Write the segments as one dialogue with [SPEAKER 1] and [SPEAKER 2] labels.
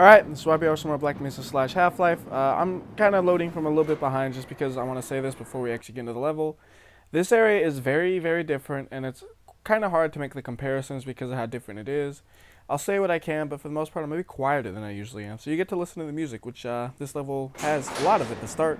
[SPEAKER 1] Alright, this is WhyBeAre, some more Black Mesa / Half-Life. I'm kind of loading from a little bit behind just because I want to say this before we actually get into the level. This area is very, very different, and it's kind of hard to make the comparisons because of how different it is. I'll say what I can, but for the most part I'm going to be quieter than I usually am. So you get to listen to the music, which this level has a lot of it to start.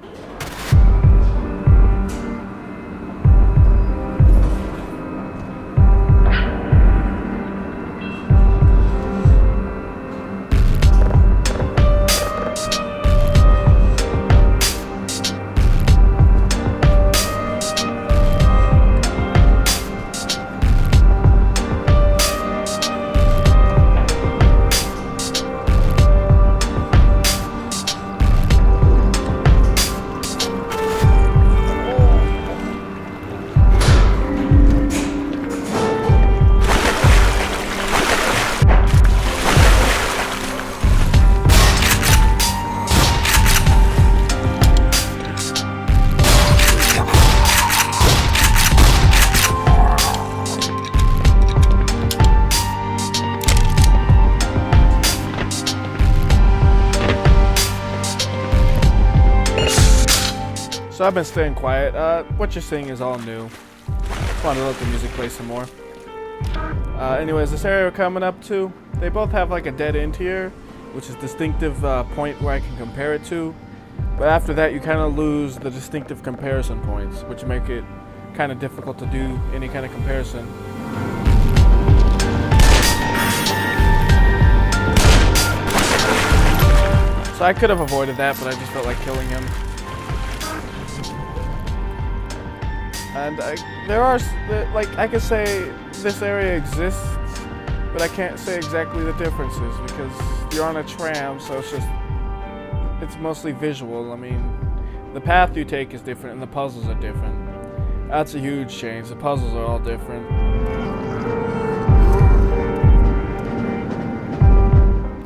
[SPEAKER 1] So I've been staying quiet. What you're seeing is all new. Just wanted to let the music play some more. Anyways, this area we're coming up to, they both have like a dead end here, which is distinctive point where I can compare it to. But after that, you kind of lose the distinctive comparison points, which make it kind of difficult to do any kind of comparison. So I could have avoided that, but I just felt like killing him. And I could say this area exists, but I can't say exactly the differences because you're on a tram, so it's mostly visual. I mean, the path you take is different and the puzzles are different. That's a huge change. The puzzles are all different.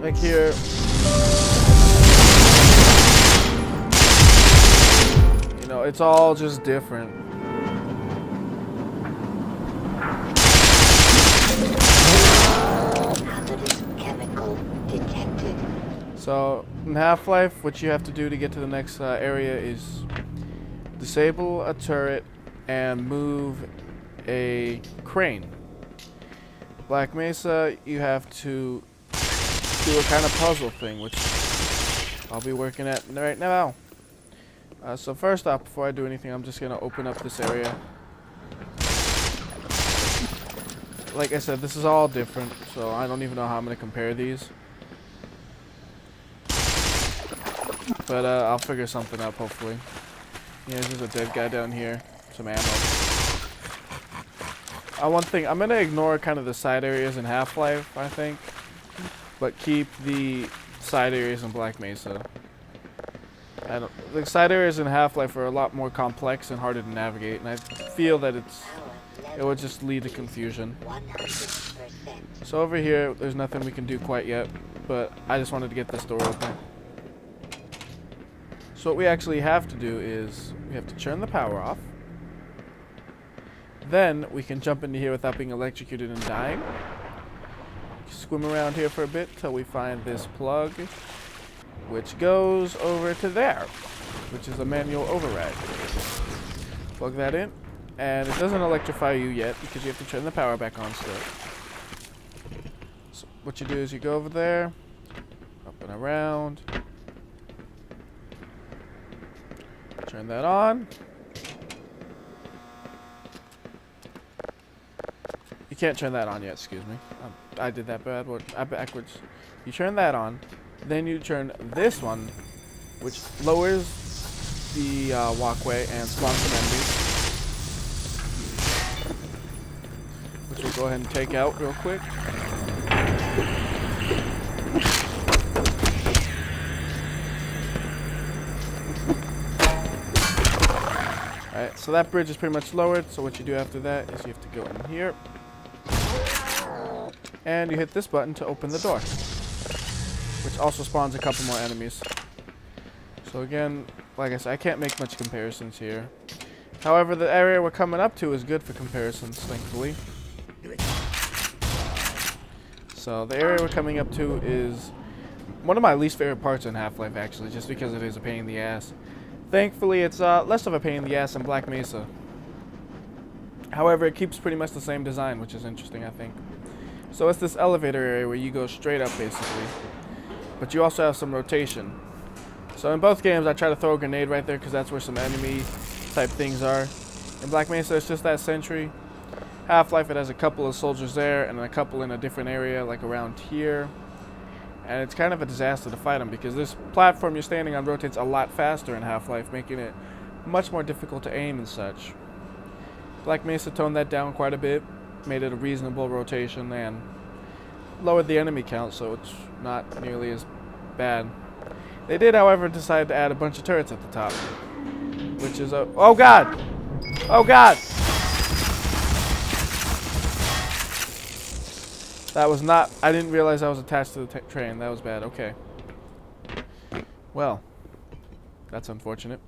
[SPEAKER 1] Like here, you know, it's all just different. So in Half-Life, what you have to do to get to the next area is disable a turret and move a crane. Black Mesa, you have to do a kind of puzzle thing, which I'll be working at right now. So first off, before I do anything, I'm just going to open up this area. Like I said, this is all different, so I don't even know how I'm going to compare these. But I'll figure something out, hopefully. Yeah, there's a dead guy down here. Some ammo. One thing, I'm going to ignore kind of the side areas in Half-Life, I think. But keep the side areas in Black Mesa. The side areas in Half-Life are a lot more complex and harder to navigate. And I feel that it would just lead to confusion. So over here, there's nothing we can do quite yet. But I just wanted to get this door open. So what we actually have to do is we have to turn the power off. Then we can jump into here without being electrocuted and dying. Swim around here for a bit till we find this plug, which goes over to there, which is a manual override. Plug that in, and it doesn't electrify you yet because you have to turn the power back on still. So what you do is you go over there, up and around. Turn that on. You can't turn that on yet, excuse me. I did that backwards. You turn that on, then you turn this one, which lowers the walkway and spawns some enemies. Which we'll go ahead and take out real quick. Alright, so that bridge is pretty much lowered, so what you do after that is you have to go in here. And you hit this button to open the door, which also spawns a couple more enemies. So again, like I said, I can't make much comparisons here. However, the area we're coming up to is good for comparisons, thankfully. So the area we're coming up to is one of my least favorite parts in Half-Life, actually, just because it is a pain in the ass. Thankfully, it's less of a pain in the ass than Black Mesa. However, it keeps pretty much the same design, which is interesting, I think. So it's this elevator area where you go straight up, basically. But you also have some rotation. So in both games, I try to throw a grenade right there because that's where some enemy type things are. In Black Mesa, it's just that sentry. Half-Life, it has a couple of soldiers there and a couple in a different area, like around here. And it's kind of a disaster to fight them because this platform you're standing on rotates a lot faster in Half-Life, making it much more difficult to aim and such. Black Mesa toned that down quite a bit, made it a reasonable rotation, and lowered the enemy count, so it's not nearly as bad. They did, however, decide to add a bunch of turrets at the top, which is a... Oh god! Oh god! That was not... I didn't realize I was attached to the train. That was bad. Okay. Well, that's unfortunate.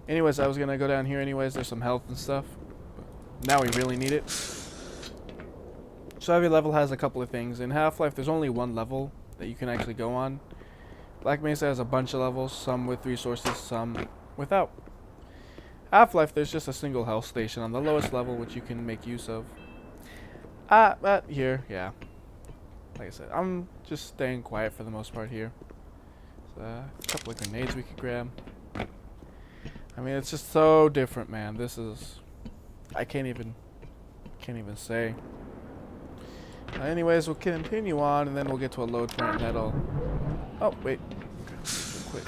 [SPEAKER 1] Anyways, I was going to go down here anyways. There's some health and stuff. Now we really need it. So every level has a couple of things. In Half-Life, there's only one level that you can actually go on. Black Mesa has a bunch of levels, some with resources, some without. Half-Life, there's just a single health station on the lowest level, which you can make use of. But here, yeah. Like I said, I'm just staying quiet for the most part here. So, a couple of grenades we could grab. I mean, it's just so different, man. This is... I can't even say. Anyways, we'll continue on, and then we'll get to a load point, and that'll... Oh, wait. Okay.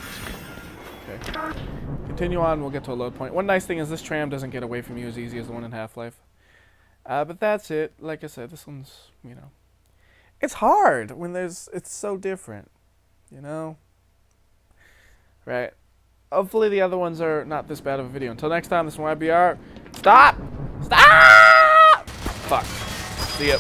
[SPEAKER 1] Okay. Continue on, we'll get to a load point. One nice thing is this tram doesn't get away from you as easy as the one in Half-Life. But that's it. Like I said, this one's, you know... It's hard when it's so different, you know? Right. Hopefully the other ones are not this bad of a video. Until next time, this is WhyBeAre. Stop! Stop! Fuck. See ya.